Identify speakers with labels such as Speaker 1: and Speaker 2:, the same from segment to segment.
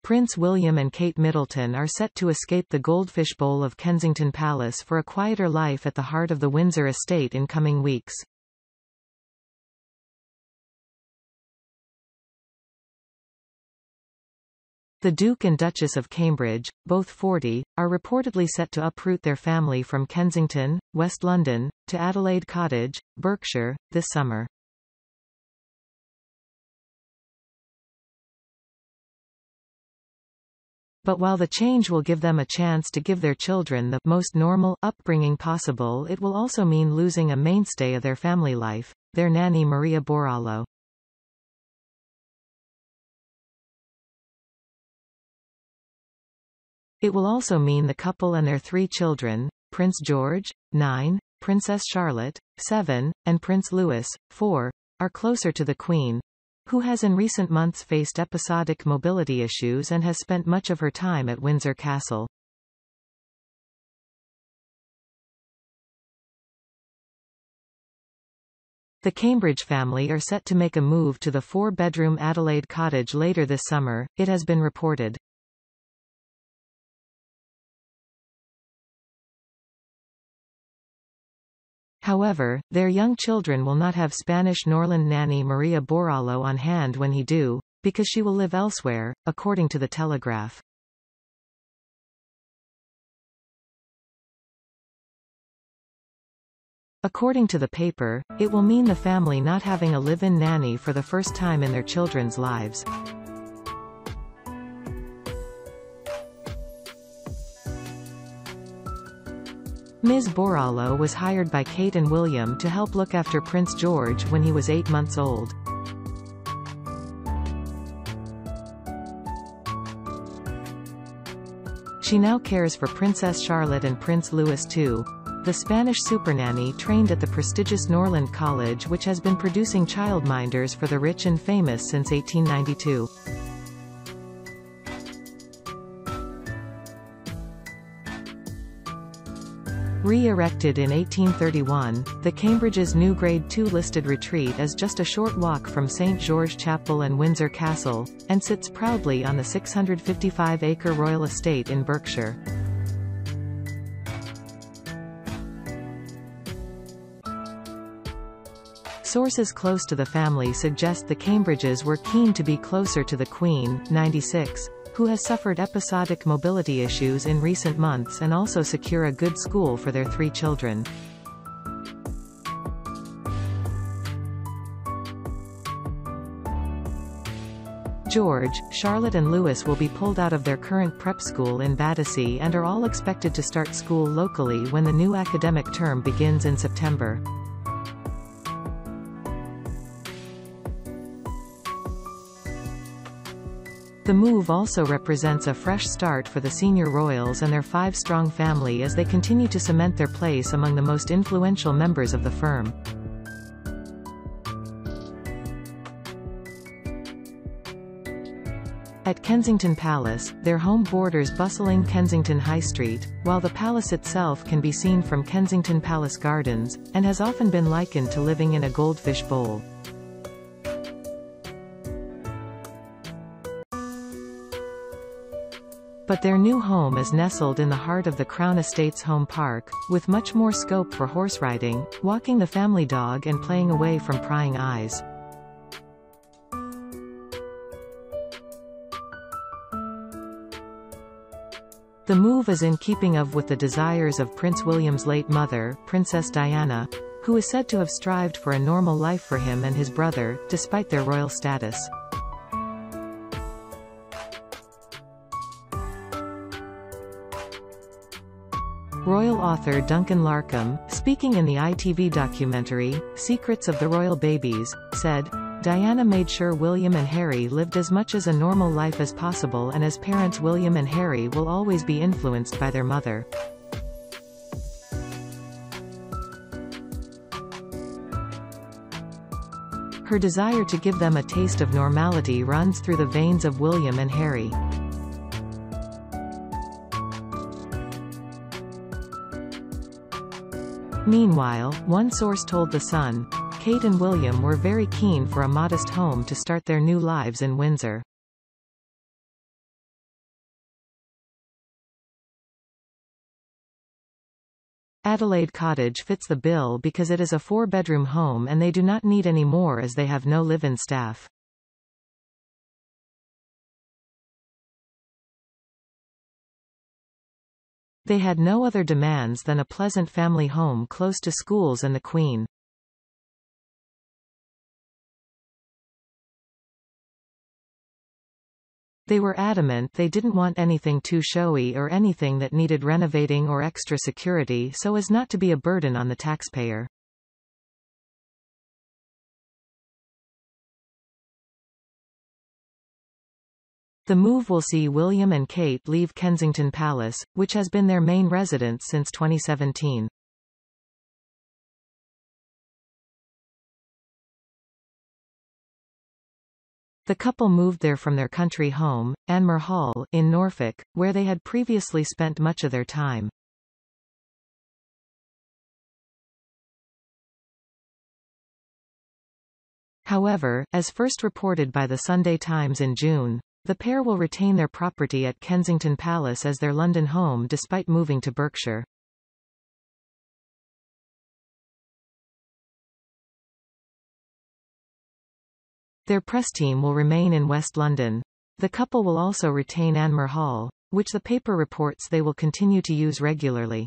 Speaker 1: Prince William and Kate Middleton are set to escape the Goldfish Bowl of Kensington Palace for a quieter life at the heart of the Windsor estate in coming weeks. The Duke and Duchess of Cambridge, both 40, are reportedly set to uproot their family from Kensington, West London, to Adelaide Cottage, Berkshire, this summer. But while the change will give them a chance to give their children the most normal upbringing possible, it will also mean losing a mainstay of their family life, their nanny Maria Borrallo. It will also mean the couple and their 3 children, Prince George, 9, Princess Charlotte, 7, and Prince Louis, 4, are closer to the Queen, who has in recent months faced episodic mobility issues and has spent much of her time at Windsor Castle. The Cambridge family are set to make a move to the 4-bedroom Adelaide Cottage later this summer, it has been reported. However, their young children will not have Spanish Norland nanny Maria Borrallo on hand when he do, because she will live elsewhere, according to the Telegraph. According to the paper, it will mean the family not having a live-in nanny for the first time in their children's lives. Ms. Borrallo was hired by Kate and William to help look after Prince George when he was 8 months old. She now cares for Princess Charlotte and Prince Louis too. The Spanish supernanny trained at the prestigious Norland College, which has been producing childminders for the rich and famous since 1892. Re-erected in 1831, the Cambridge's new Grade II listed retreat is just a short walk from St. George Chapel and Windsor Castle, and sits proudly on the 655-acre royal estate in Berkshire. Sources close to the family suggest the Cambridges were keen to be closer to the Queen, 96, who has suffered episodic mobility issues in recent months, and also secure a good school for their 3 children. George, Charlotte and Louis will be pulled out of their current prep school in Battersea and are all expected to start school locally when the new academic term begins in September. The move also represents a fresh start for the senior royals and their 5-strong family as they continue to cement their place among the most influential members of the firm. At Kensington Palace, their home borders bustling Kensington High Street, while the palace itself can be seen from Kensington Palace Gardens, and has often been likened to living in a goldfish bowl. But their new home is nestled in the heart of the Crown Estate's home park, with much more scope for horse riding, walking the family dog and playing away from prying eyes. The move is in keeping with the desires of Prince William's late mother, Princess Diana, who is said to have strived for a normal life for him and his brother, despite their royal status. Royal author Duncan Larcombe, speaking in the ITV documentary, Secrets of the Royal Babies, said, "Diana made sure William and Harry lived as much as a normal life as possible, and as parents William and Harry will always be influenced by their mother." Her desire to give them a taste of normality runs through the veins of William and Harry. Meanwhile, one source told The Sun, Kate and William were very keen for a modest home to start their new lives in Windsor. Adelaide Cottage fits the bill because it is a 4-bedroom home and they do not need any more as they have no live-in staff. They had no other demands than a pleasant family home close to schools and the Queen. They were adamant they didn't want anything too showy or anything that needed renovating or extra security so as not to be a burden on the taxpayer. The move will see William and Kate leave Kensington Palace, which has been their main residence since 2017. The couple moved there from their country home, Anmer Hall, in Norfolk, where they had previously spent much of their time. However, as first reported by the Sunday Times in June, the pair will retain their property at Kensington Palace as their London home despite moving to Berkshire. Their press team will remain in West London. The couple will also retain Anmer Hall, which the paper reports they will continue to use regularly.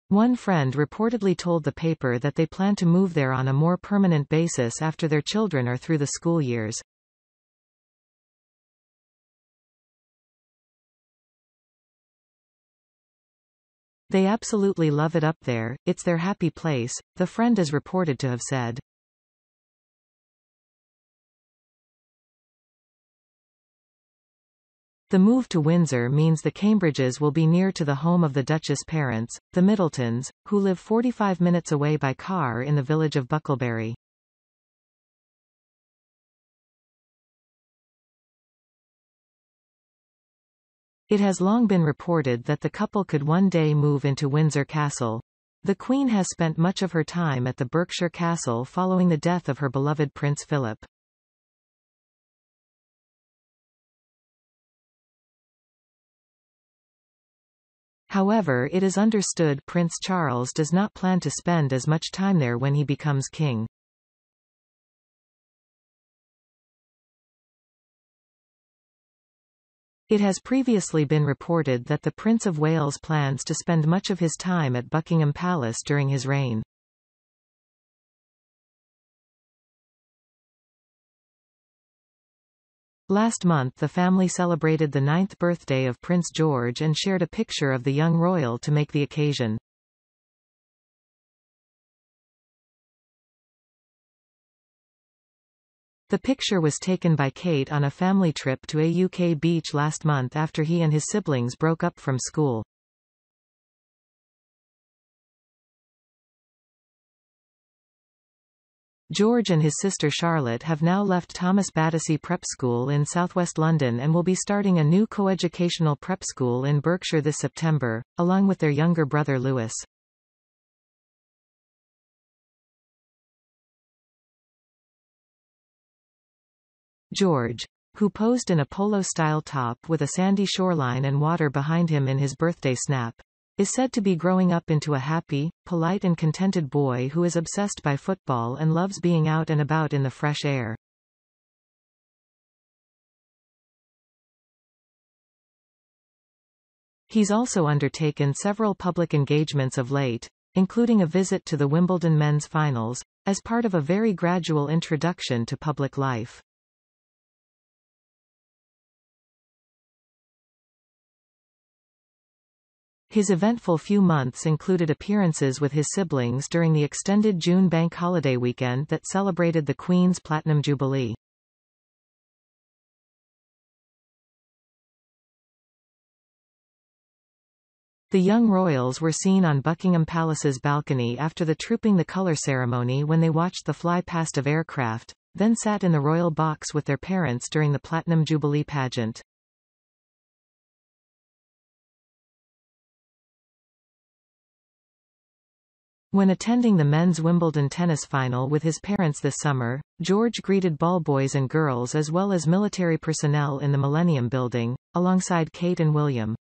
Speaker 1: One friend reportedly told the paper that they plan to move there on a more permanent basis after their children are through the school years. They absolutely love it up there, it's their happy place, the friend is reported to have said. The move to Windsor means the Cambridges will be near to the home of the Duchess' parents, the Middletons, who live 45 minutes away by car in the village of Bucklebury. It has long been reported that the couple could one day move into Windsor Castle. The Queen has spent much of her time at the Berkshire Castle following the death of her beloved Prince Philip. However, it is understood Prince Charles does not plan to spend as much time there when he becomes king. It has previously been reported that the Prince of Wales plans to spend much of his time at Buckingham Palace during his reign. Last month the family celebrated the 9th birthday of Prince George and shared a picture of the young royal to make the occasion. The picture was taken by Kate on a family trip to a UK beach last month after he and his siblings broke up from school. George and his sister Charlotte have now left Thomas Battersea Prep School in southwest London and will be starting a new coeducational prep school in Berkshire this September, along with their younger brother Louis. George, who posed in a polo-style top with a sandy shoreline and water behind him in his birthday snap, is said to be growing up into a happy, polite and contented boy who is obsessed by football and loves being out and about in the fresh air. He's also undertaken several public engagements of late, including a visit to the Wimbledon men's finals, as part of a very gradual introduction to public life. His eventful few months included appearances with his siblings during the extended June bank holiday weekend that celebrated the Queen's Platinum Jubilee. The young royals were seen on Buckingham Palace's balcony after the Trooping the Colour ceremony when they watched the fly past of aircraft, then sat in the royal box with their parents during the Platinum Jubilee pageant. When attending the men's Wimbledon tennis final with his parents this summer, George greeted ball boys and girls as well as military personnel in the Millennium Building, alongside Kate and William.